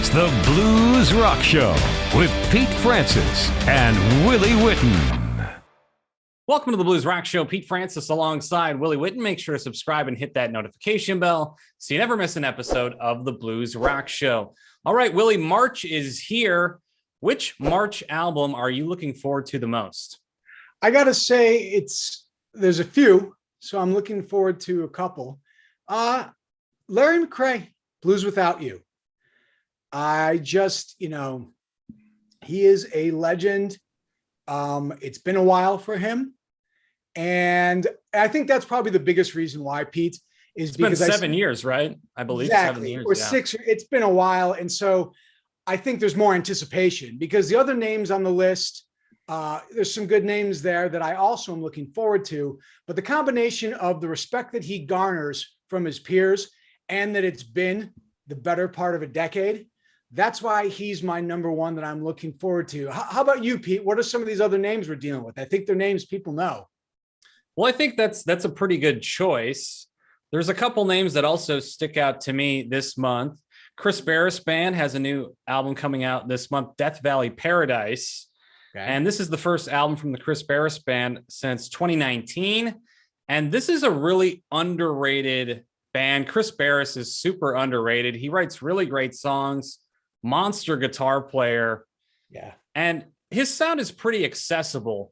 It's the Blues Rock Show with Pete Francis and Willie Witten. Welcome to the Blues Rock Show. Pete Francis alongside Willie Witten. Make sure to subscribe and hit that notification bell so you never miss an episode of the Blues Rock Show. All right, Willie, March is here. Which March album are you looking forward to the most? I got to say there's a few, so I'm looking forward to a couple. Larry McCray, Blues Without You. I just, he is a legend. It's been a while for him. And I think that's probably the biggest reason why, Pete, is it's because been 7 years, right? I believe exactly, 7 years. Or 6. It's been a while. And so I think there's more anticipation because the other names on the list, there's some good names there that I also am looking forward to. But the combination of the respect that he garners from his peers and that it's been the better part of a decade, that's why he's my number one that I'm looking forward to. How about you, Pete? What are some of these other names we're dealing with? I think they're names people know. Well, I think that's a pretty good choice. There's a couple names that also stick out to me this month. Chris Barris Band has a new album coming out this month, Death Valley Paradise. Okay. And this is the first album from the Chris Barris Band since 2019. And this is a really underrated band. Chris Barris is super underrated. He writes really great songs. Monster guitar player. Yeah. And his sound is pretty accessible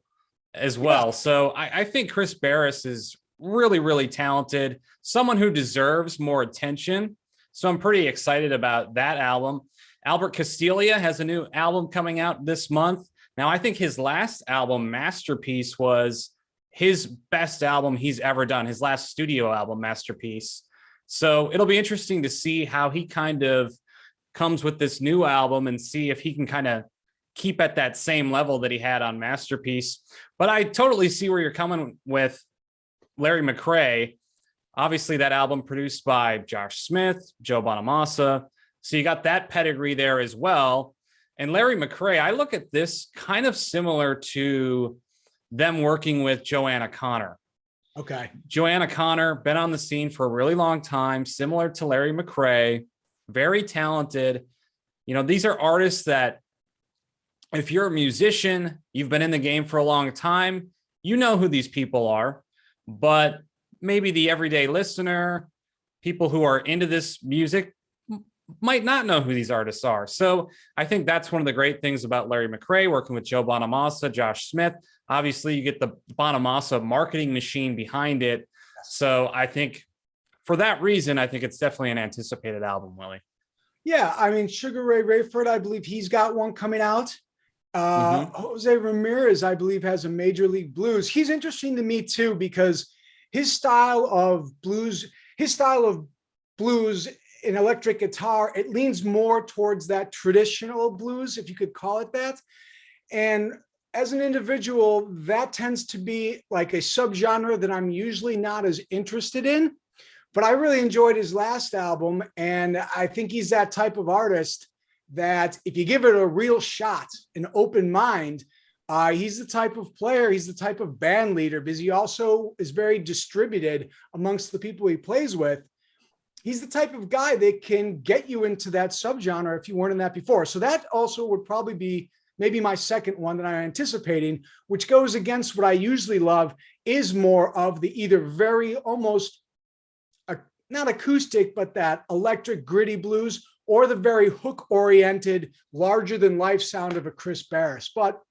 as well. Yeah. So I think Chris Barris is really, really talented, someone who deserves more attention. So I'm pretty excited about that album. Albert Castiglia has a new album coming out this month. Now, I think his last album, Masterpiece, was his best album he's ever done, his last studio album, Masterpiece. So it'll be interesting to see how he kind of comes with this new album and see if he can kind of keep at that same level that he had on Masterpiece. But I totally see where you're coming with Larry McCray. Obviously, that album produced by Josh Smith, Joe Bonamassa. So you got that pedigree there as well. And Larry McCray, I look at this kind of similar to them working with Joanna Connor. Okay. Joanna Connor, been on the scene for a really long time, similar to Larry McCray. Very talented. These are artists that if you're a musician, you've been in the game for a long time, you know who these people are, but maybe the everyday listener, people who are into this music might not know who these artists are. So I think that's one of the great things about Larry McCray working with Joe Bonamassa, Josh Smith. Obviously, you get the Bonamassa marketing machine behind it. So I think for that reason, I think it's definitely an anticipated album, Willie. Yeah, I mean, Sugar Ray Rayford, I believe he's got one coming out. Jose Ramirez, I believe, has a Major League Blues. He's interesting to me, too, because his style of blues in electric guitar, it leans more towards that traditional blues, if you could call it that. And as an individual, that tends to be like a subgenre that I'm usually not as interested in. But I really enjoyed his last album, and I think he's that type of artist that if you give it a real shot, an open mind, he's the type of player, he's the type of band leader, because he also is very distributed amongst the people he plays with. He's the type of guy that can get you into that subgenre if you weren't in that before. So that also would probably be maybe my second one that I'm anticipating, which goes against what I usually love, is more of the either very almost not acoustic, but that electric gritty blues, or the very hook-oriented, larger-than-life sound of a Chris Barris. But,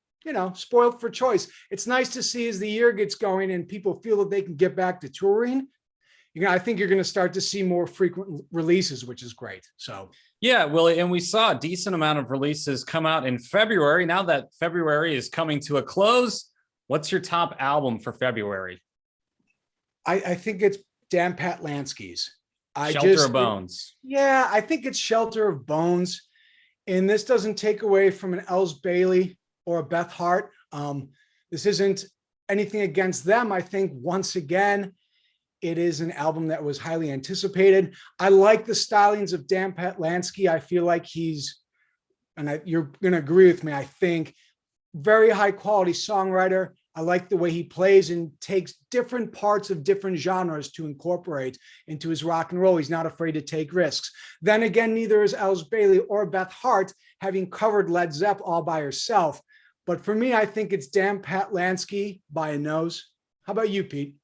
spoiled for choice. It's nice to see as the year gets going and people feel that they can get back to touring. I think you're going to start to see more frequent releases, which is great. So, yeah, Willie, and we saw a decent amount of releases come out in February. Now that February is coming to a close, what's your top album for February? I think it's Dan Patlansky's. Shelter of Bones. Yeah, I think it's Shelter of Bones. And this doesn't take away from an Els Bailey or a Beth Hart. This isn't anything against them. I think once again, it is an album that was highly anticipated. I like the stylings of Dan Patlansky. I feel like he's, and you're going to agree with me, I think, very high quality songwriter, I like the way he plays and takes different parts of different genres to incorporate into his rock and roll. He's not afraid to take risks. Then again, neither is Els Bailey or Beth Hart, having covered Led Zepp all by herself. But for me, I think it's Dan Patlansky by a nose. How about you, Pete?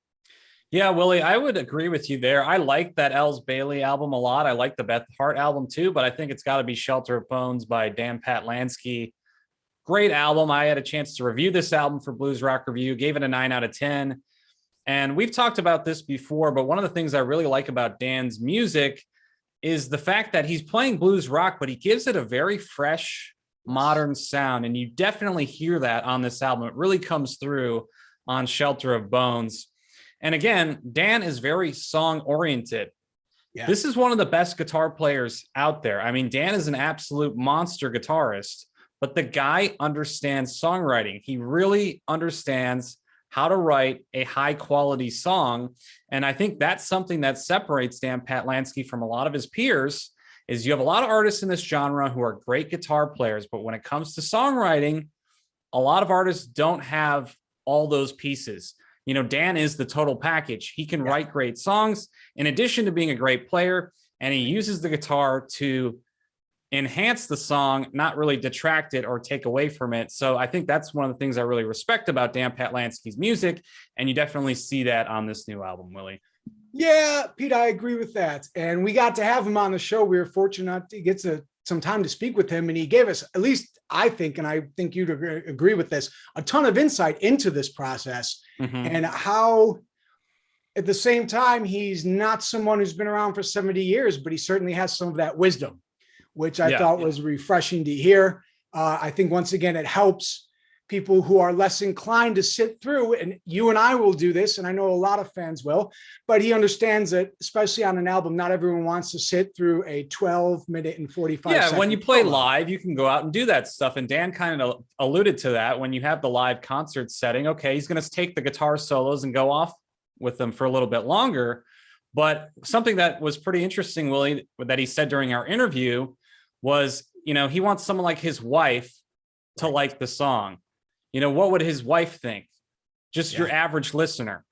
Yeah, Willie, I would agree with you there. I like that Els Bailey album a lot. I like the Beth Hart album too, but I think it's got to be Shelter of Bones by Dan Patlansky. Great album. I had a chance to review this album for Blues Rock Review, gave it a 9 out of 10. And we've talked about this before, but one of the things I really like about Dan's music is the fact that he's playing blues rock, but he gives it a very fresh, modern sound. And you definitely hear that on this album. It really comes through on Shelter of Bones. And again, Dan is very song oriented. Yeah. This is one of the best guitar players out there. I mean, Dan is an absolute monster guitarist, but the guy understands songwriting. He really understands how to write a high quality song. And I think that's something that separates Dan Patlansky from a lot of his peers is you have a lot of artists in this genre who are great guitar players, but when it comes to songwriting, a lot of artists don't have all those pieces. You know, Dan is the total package. He can write great songs in addition to being a great player, and he uses the guitar to enhance the song, not really detract it or take away from it. So I think that's one of the things I really respect about Dan Patlansky's music, and you definitely see that on this new album, Willie. Yeah, Pete, I agree with that. And we got to have him on the show. We were fortunate to get some time to speak with him, and he gave us, at least I think, and I think you'd agree with this, a ton of insight into this process and how at the same time, he's not someone who's been around for 70 years, but he certainly has some of that wisdom, which I thought was refreshing to hear. I think once again, it helps people who are less inclined to sit through, and you and I will do this, and I know a lot of fans will, but he understands that, especially on an album, not everyone wants to sit through a 12-minute and 45-second. Yeah, when you play live, you can go out and do that stuff, and Dan kind of alluded to that when you have the live concert setting. Okay, he's going to take the guitar solos and go off with them for a little bit longer, but something that was pretty interesting, Willie, that he said during our interview was, you know, he wants someone like his wife to like the song. You know, what would his wife think? Just your average listener.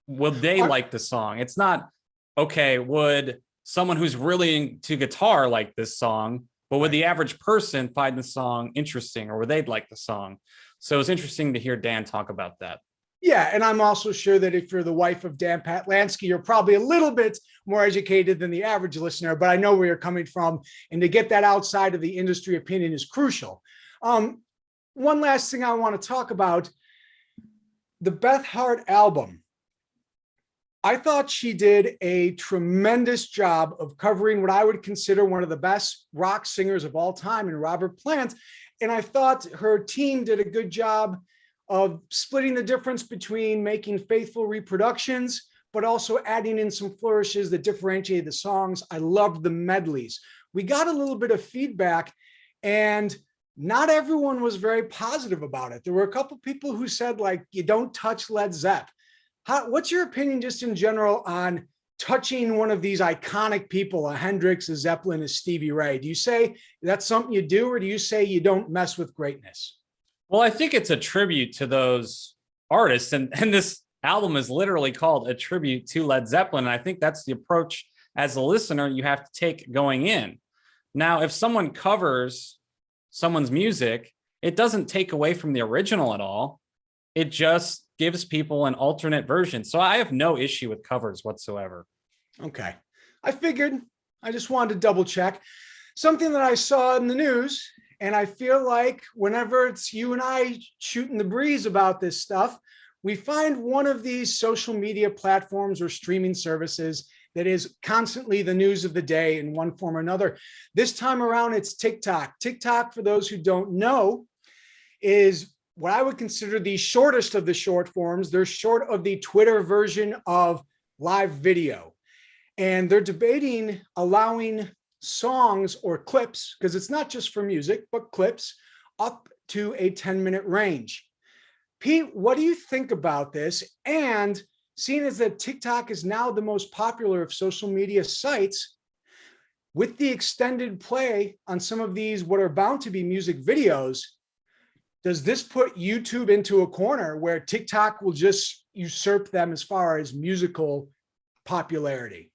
Would they like the song? It's not, okay, would someone who's really into guitar like this song, but would the average person find the song interesting, or would they like the song? So it's interesting to hear Dan talk about that. Yeah, and I'm also sure that if you're the wife of Dan Patlansky, you're probably a little bit more educated than the average listener, but I know where you're coming from. And to get that outside of the industry opinion is crucial. One last thing I want to talk about, the Beth Hart album. I thought she did a tremendous job of covering what I would consider one of the best rock singers of all time in Robert Plant. And I thought her team did a good job of splitting the difference between making faithful reproductions, but also adding in some flourishes that differentiate the songs. I loved the medleys. We got a little bit of feedback, and not everyone was very positive about it. There were a couple people who said, like, you don't touch Led Zepp. What's your opinion just in general on touching one of these iconic people, a Hendrix, a Zeppelin, a Stevie Ray? Do you say that's something you do, or do you say you don't mess with greatness? Well, I think it's a tribute to those artists, and this album is literally called a tribute to Led Zeppelin. And I think that's the approach as a listener you have to take going in. Now, if someone covers someone's music, it doesn't take away from the original at all. It just gives people an alternate version. So I have no issue with covers whatsoever. Okay. I figured. I just wanted to double check. Something that I saw in the news, and I feel like whenever it's you and I shooting the breeze about this stuff, we find one of these social media platforms or streaming services that is constantly the news of the day in one form or another. This time around, it's TikTok. TikTok, for those who don't know, is what I would consider the shortest of the short forms. They're short of the Twitter version of live video. And they're debating allowing songs or clips, because it's not just for music, but clips, up to a 10-minute range. Pete, what do you think about this? And seeing as that TikTok is now the most popular of social media sites, with the extended play on some of these, what are bound to be music videos, does this put YouTube into a corner where TikTok will just usurp them as far as musical popularity?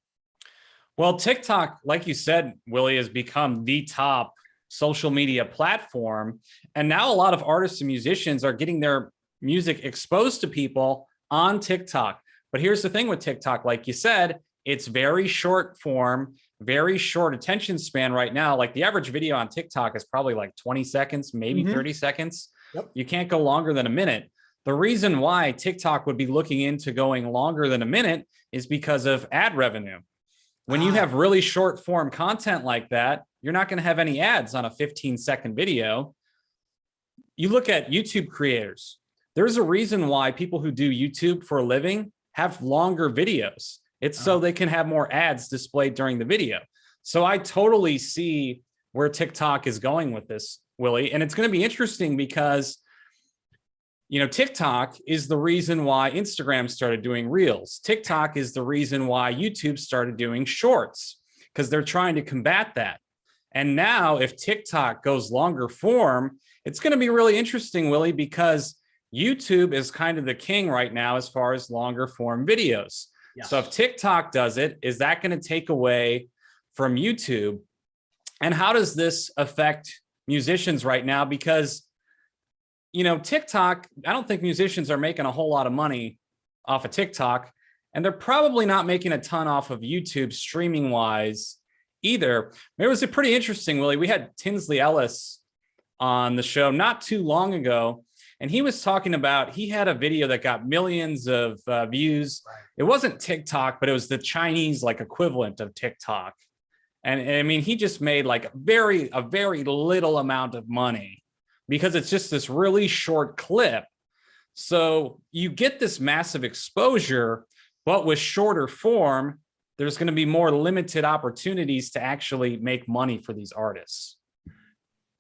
Well, TikTok, like you said, Willie, has become the top social media platform. And now a lot of artists and musicians are getting their music exposed to people on TikTok. But here's the thing with TikTok, like you said, it's very short form, very short attention span right now. Like the average video on TikTok is probably like 20 seconds, maybe 30 seconds. Yep. You can't go longer than a minute. The reason why TikTok would be looking into going longer than a minute is because of ad revenue. When you have really short form content like that, you're not going to have any ads on a 15-second video. You look at YouTube creators. There's a reason why people who do YouTube for a living have longer videos. It's so they can have more ads displayed during the video. So I totally see where TikTok is going with this, Willie. And it's going to be interesting because, you know, TikTok is the reason why Instagram started doing Reels. TikTok is the reason why YouTube started doing Shorts, because they're trying to combat that. And now if TikTok goes longer form, it's going to be really interesting, Willie, because YouTube is kind of the king right now as far as longer form videos. Yes. So if TikTok does it, is that going to take away from YouTube? And how does this affect musicians right now? Because, you know, TikTok, I don't think musicians are making a whole lot of money off of TikTok, and they're probably not making a ton off of YouTube streaming wise either. It was a pretty interesting, Willie. We had Tinsley Ellis on the show not too long ago, and he was talking about, he had a video that got millions of views. Right. It wasn't TikTok, but it was the Chinese like equivalent of TikTok. And I mean, he just made like a very little amount of money because it's just this really short clip. So you get this massive exposure, but with shorter form, there's going to be more limited opportunities to actually make money for these artists.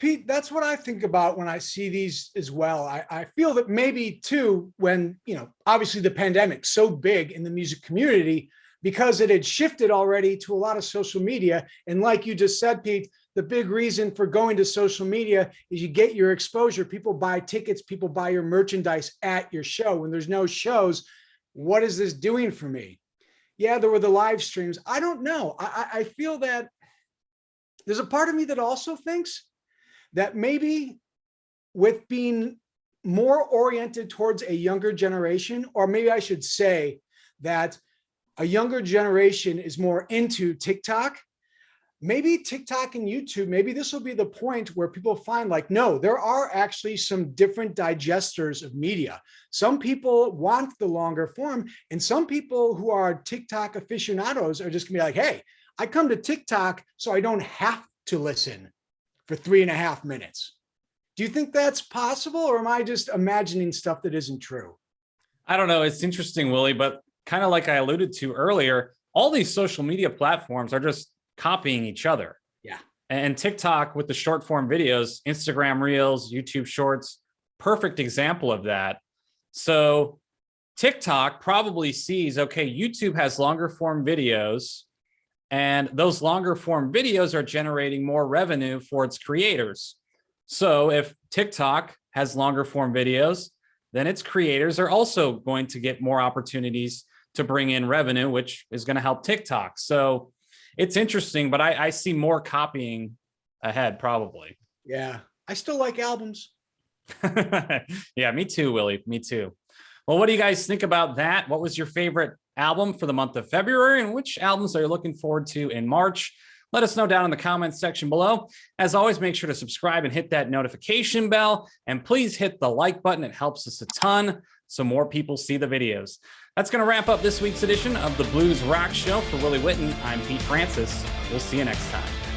Pete, that's what I think about when I see these as well. I feel that maybe too, when, you know, obviously the pandemic's so big in the music community because it had shifted already to a lot of social media. And like you just said, Pete, the big reason for going to social media is you get your exposure. People buy tickets, people buy your merchandise at your show. When there's no shows, what is this doing for me? Yeah, there were the live streams. I don't know. I feel that there's a part of me that also thinks that maybe with being more oriented towards a younger generation, or maybe I should say that a younger generation is more into TikTok, maybe TikTok and YouTube, maybe this will be the point where people find like, no, there are actually some different digesters of media. Some people want the longer form, and some people who are TikTok aficionados are just gonna be like, hey, I come to TikTok so I don't have to listen for 3.5 minutes. Do you think that's possible, or am I just imagining stuff that isn't true? I don't know. It's interesting, Willie, but kind of like I alluded to earlier, all these social media platforms are just copying each other. Yeah. And TikTok with the short form videos, Instagram Reels, YouTube Shorts, perfect example of that. So TikTok probably sees, okay, YouTube has longer form videos, and those longer form videos are generating more revenue for its creators. So if TikTok has longer form videos, then its creators are also going to get more opportunities to bring in revenue, which is going to help TikTok. So it's interesting, but I see more copying ahead probably. Yeah, I still like albums. Yeah, me too, Willie. Me too. Well, what do you guys think about that? What was your favorite album for the month of February, and which albums are you looking forward to in March? Let us know down in the comments section below. As always, make sure to subscribe and hit that notification bell, and please hit the like button. It helps us a ton so more people see the videos. That's going to wrap up this week's edition of the Blues Rock Show. For Willie Witten, I'm Pete Francis. We'll see you next time.